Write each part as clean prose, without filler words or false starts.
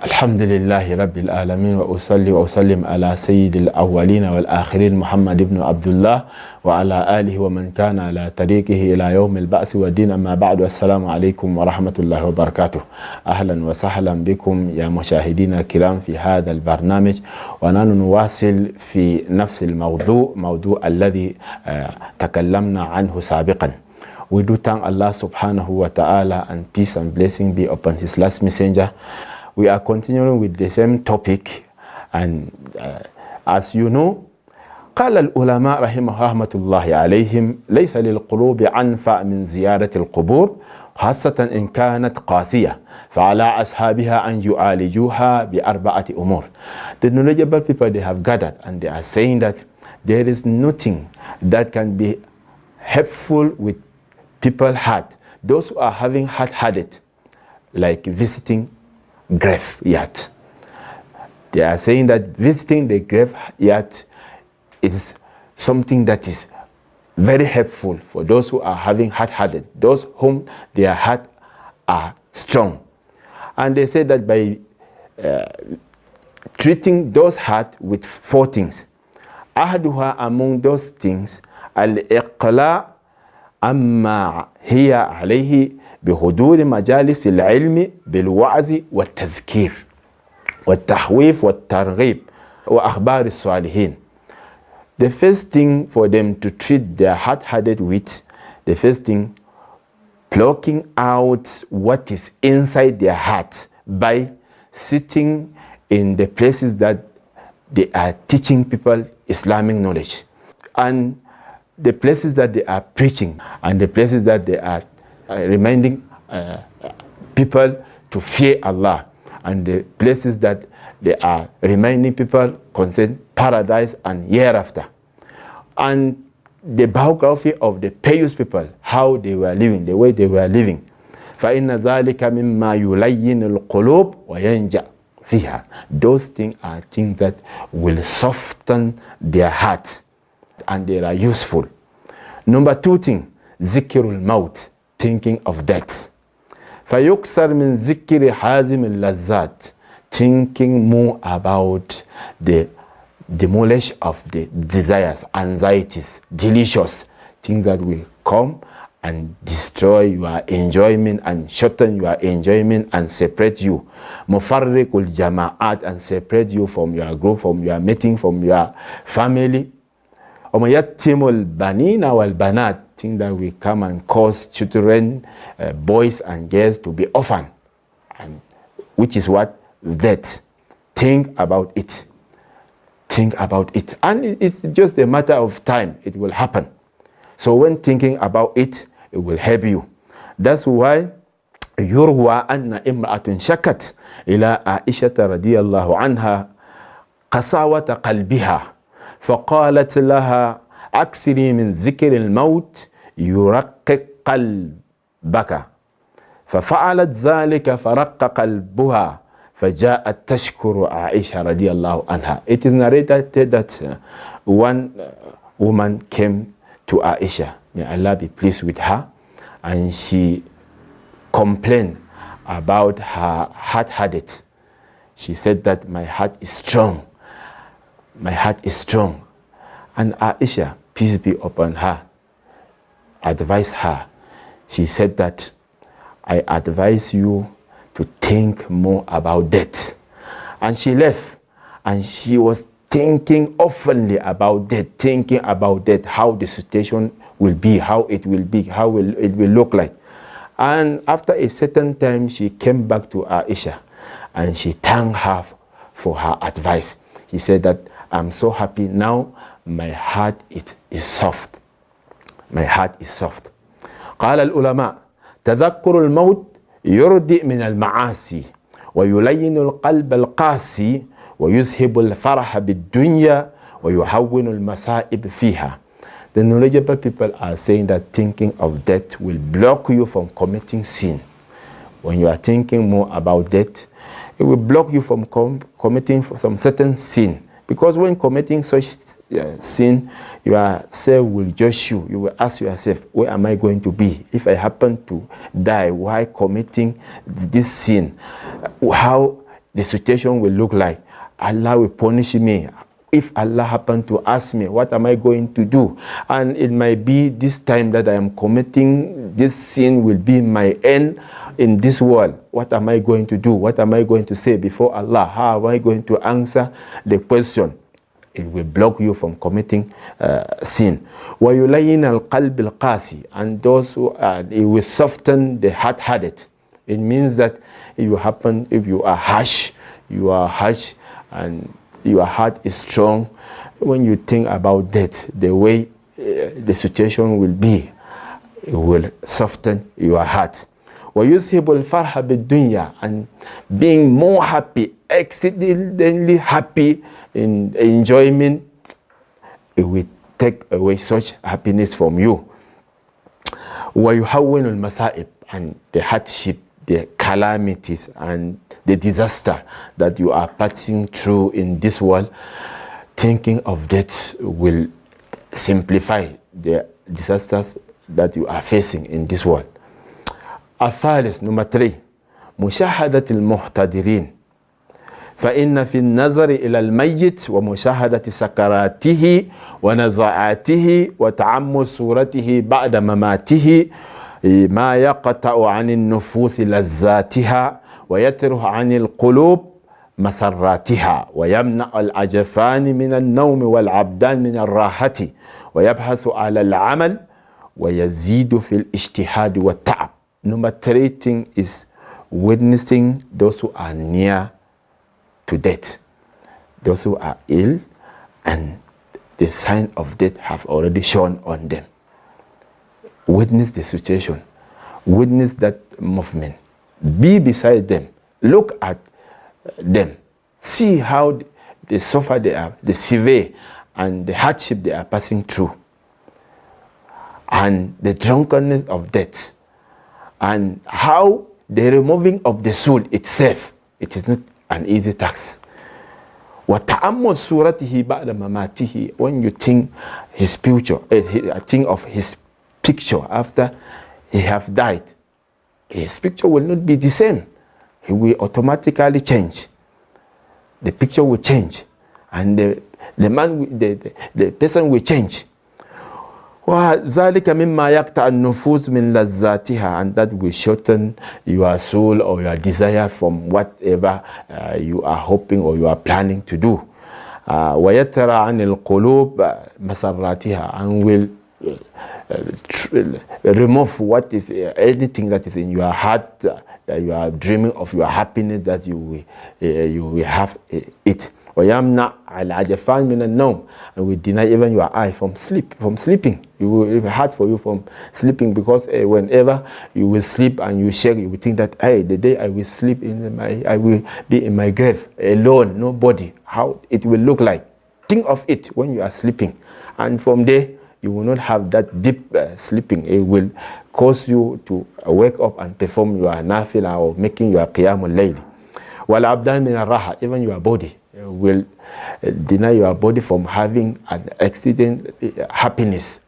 الحمد لله رب العالمين وأصلي وأسلم على سيد الأولين والآخرين محمد بن عبد الله وعلى آله ومن كان على طريقه إلى يوم البعث والدين. أما بعد، السلام عليكم ورحمة الله وبركاته. أهلا وسهلا بكم يا مشاهدينا الكرام في هذا البرنامج، ونحن نواصل في نفس موضوع الذي تكلمنا عنه سابقا. We do thank Allah subhanahu wa ta'ala, and peace and blessing be upon his last messenger. We are continuing with the same topic, and as you know, قال العلماء رحمة الله عليهم ليس للقلوب أنفع من زيارة القبور خاصة إن كانت قاسية فعلى أصحابها أن يعالجوها بأربعة أمور. The knowledgeable people, they have gathered and they are saying that there is nothing that can be helpful with people's heart, those who are having hard-headed, like visiting graveyard. They are saying that visiting the graveyard is something that is very helpful for those who are having hard-headed, those whom their heart are strong. And they say that by treating those heart with four things. أحدها, among those things, الإقلاع أما هي عليه بحضور مجالس العلم بالوعظ والتذكير والتحويف والترغيب وأخبار الصالحين. The first thing for them to treat their hard-headed with, the first thing, plucking out what is inside their heart by sitting in the places that they are teaching people Islamic knowledge, and the places that they are preaching, and the places that they are reminding people to fear Allah, and the places that they are reminding people concerning paradise and hereafter, and the biography of the pious people, how they were living, the way they were living. فَإِنَّ ذَلِكَ مِمَّا يُلَيِّنُ الْقُلُوبِ وَيَنْجَأْ فِيهَا. Those things are things that will soften their hearts, and they are useful. Number two thing, zikrul maut, thinking of death. فَيُكْسَرْ مِنْ ذِكِّرِ حَازِمِ اللَّذَّاتِ, thinking more about the demolish of the desires, anxieties, delicious things that will come and destroy your enjoyment and shorten your enjoyment and separate you. Mufarriqul jama'at, and separate you from your group, from your meeting, from your family. Umayattimul banina wal banat, things that will come and cause children, boys and girls, to be orphan, and which is what? That. Think about it. Think about it. And it's just a matter of time. It will happen. So when thinking about it, it will help you. That's why يروى أن امرأة شكت إلى عائشة رضي الله عنها قساوة قلبها فقالت لها أكثري من ذكر الموت يرقق قلبك، ففعلت ذلك فرق قلبها فجاءت تشكر عائشة رضي الله عنها. It is narrated that one woman came to Aisha, may Allah be pleased with her, and she complained about her hard-headed. She said that my heart is strong. My heart is strong. And Aisha, peace be upon her, advised her. She said that I advise you to think more about death. And she left, and she was thinking oftenly about death, thinking about death, how the situation will be, how it will be, how it will look like. And after a certain time, she came back to Aisha, and she thanked her for her advice. He said that I'm so happy now, my heart is soft. My heart is soft. قال العلماء تذكر الموت يردئ من المعاصي ويلين القلب القاسي ويذهب الفرح بالدنيا ويهون المصائب فيها. The knowledgeable people are saying that thinking of death will block you from committing sin. When you are thinking more about death, it will block you from committing some certain sin. Because when committing such sin, yourself will judge you. You will ask yourself, where am I going to be? If I happen to die while committing this sin, how the situation will look like. Allah will punish me. If Allah happened to ask me, what am I going to do? And it might be this time that I am committing this sin will be my end in this world. What am I going to do? What am I going to say before Allah? How am I going to answer the question? It will block you from committing sin. وَيُلَيِّنَ الْقَلْبِ الْقَاسِي, and those who it will soften the hard-hearted. It means that if you are harsh, and your heart is strong. When you think about that, the way the situation will be, it will soften your heart. وَيُذْهِبُ الْفَرْحَ بِالدُّنْيَا, and being more happy, exceedingly happy in enjoyment, it will take away such happiness from you. وَيُحَوِّنُ الْمَصَائِبِ, and the hardship, the calamities, and the disaster that you are passing through in this world, thinking of that will simplify the disasters that you are facing in this world. الثالث, number 3, مشاهدة المحتضرين. فإن في النظر إلى الميت ومشاهدة سكراته ونزعاته وتعمل صورته بعد مماته ما يقطع عن النفوس لذاتها ويتره عن القلوب مسراتها ويمنع الأجفان من النوم والعبدان من الراحة ويبحث على العمل ويزيد في الاجتهاد والتعب. Number 3 thing is witnessing those who are near to death, those who are ill, and the sign of death have already shown on them. Witness the situation, witness that movement, be beside them, look at them, see how they suffer, the severe and the hardship they are passing through, and the drunkenness of death, and how the removing of the soul itself, it is not an easy task. وَتَعَمُّلْ صُورَتِهِ بَعْدَ مَمَاتِهِ, when you think his future, think of his picture after he have died, his picture will not be the same. He will automatically change. The picture will change, and the person will change. وَذَلِكَ مِمَّا يَقْطَعُ النُّفُوسُ مِنْ لَذَّاتِهَا, and that will shorten your soul or your desire from whatever you are hoping or you are planning to do. وَيَتَّرَ عَنِ الْقُلُوبِ مَسَرَّاتِهَا, and will remove what is anything that is in your heart that you are dreaming of, your happiness, that you will have it. وَيَمْنَعْ الْعَجَفَانِ مِنَ النَّوْمِ, and will deny even your eye from sleeping. It will be hard for you from sleeping, because whenever you will sleep and you shake, you will think that, hey, the day I will sleep I will be in my grave alone, nobody. How it will look like. Think of it when you are sleeping, and from there you will not have that deep sleeping. It will cause you to wake up and perform your nafila or making your qiyamul layl. وَالْعَبْدَانِ مِنَ الرَّاحَةِ, even your body will deny your body from having an accident happiness.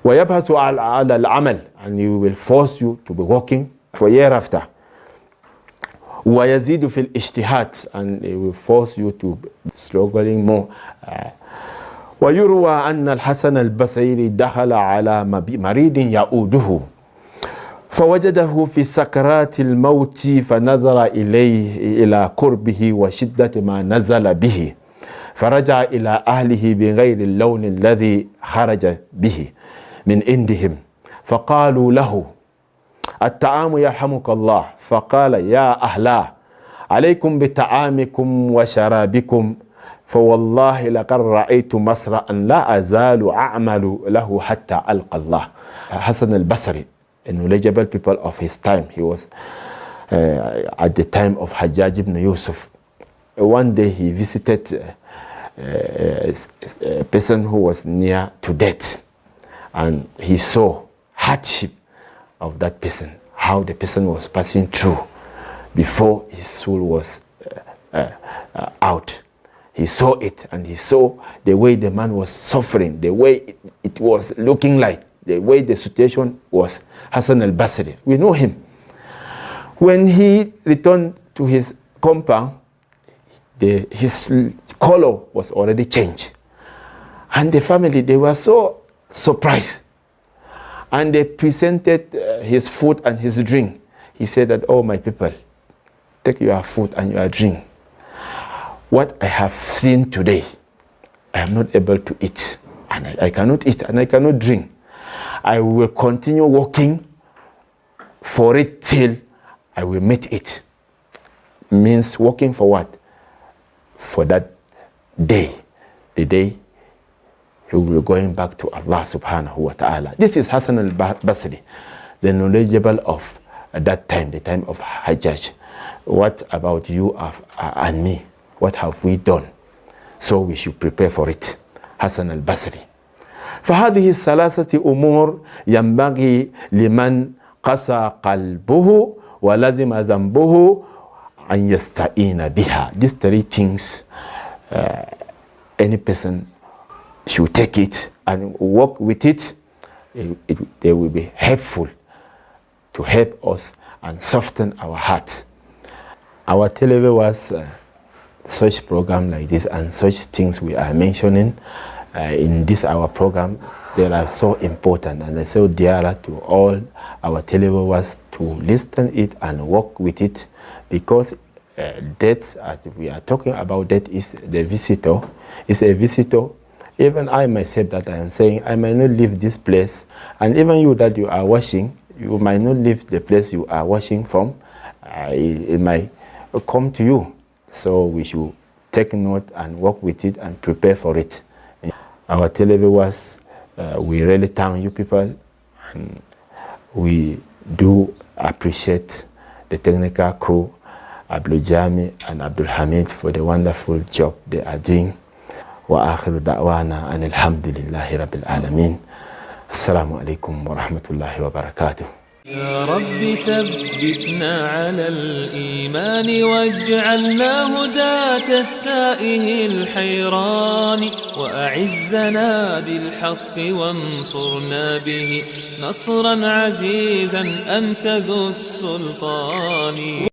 وَيَبْحَثُ عَلَى الْعَمَلِ, and he will force you to be working for hereafter. وَيَزِيدُ فِي الْإِجْتِهَادِ, and he will force you to be struggling more. ويروى أن الحسن البصري دخل على مريض يعوده فوجده في سكرات الموت فنظر إليه إلى قربه وشدة ما نزل به فرجع إلى أهله بغير اللون الذي خرج به من عندهم فقالوا له الطعام يرحمك الله فقال يا أهلا عليكم بطعامكم وشرابكم فوالله لقد رأيت مسرعا لا أزال أعمل له حتى ألقى الله. Hassan al-Basri, a knowledgeable people of his time, he was at the time of Hajjaj ibn Yusuf. One day he visited a person who was near to death, and he saw hardship of that person, how the person was passing through before his soul was out. He saw it, and he saw the way the man was suffering, the way it was looking like, the way the situation was. Hassan al-Basri, we know him. When he returned to his compound, his color was already changed. And the family, they were so surprised. And they presented his food and his drink. He said that, oh, my people, take your food and your drink. What I have seen today, I am not able to eat. And I cannot eat and I cannot drink. I will continue working for it till I will meet it. Means working for what? For that day. The day he will be going back to Allah subhanahu wa ta'ala. This is Hassan al-Basri, the knowledgeable of that time, the time of Hajjaj. What about you and me? What have we done? So we should prepare for it. Hassan al-Basri. فهذه الثلاثة أمور ينبغي لمن قسى قلبه ولزم ذنبه أن يستعين بها. These three things, any person should take it and work with it. They will be helpful to help us and soften our heart. Our television was such program like this and such things we are mentioning in this our program. They are so important and so dear to all our televiewers to listen it and work with it, because death, as we are talking about, death is the visitor. It's a visitor. Even I myself that I am saying, I might not leave this place, and even you that you are watching, you might not leave the place you are watching from. It might come to you. So we should take note and work with it and prepare for it. Our televiewers, we really thank you people, and we do appreciate the technical crew, Abdul Jami and Abdul Hamid, for the wonderful job they are doing. وآخر دعوانا أن الحمد لله رب العالمين. السلام عليكم ورحمة الله وبركاته. يا رب ثبتنا على الإيمان واجعلنا هداة التائه الحيران، وأعزنا بالحق وانصرنا به نصرا عزيزا أنت ذو السلطان.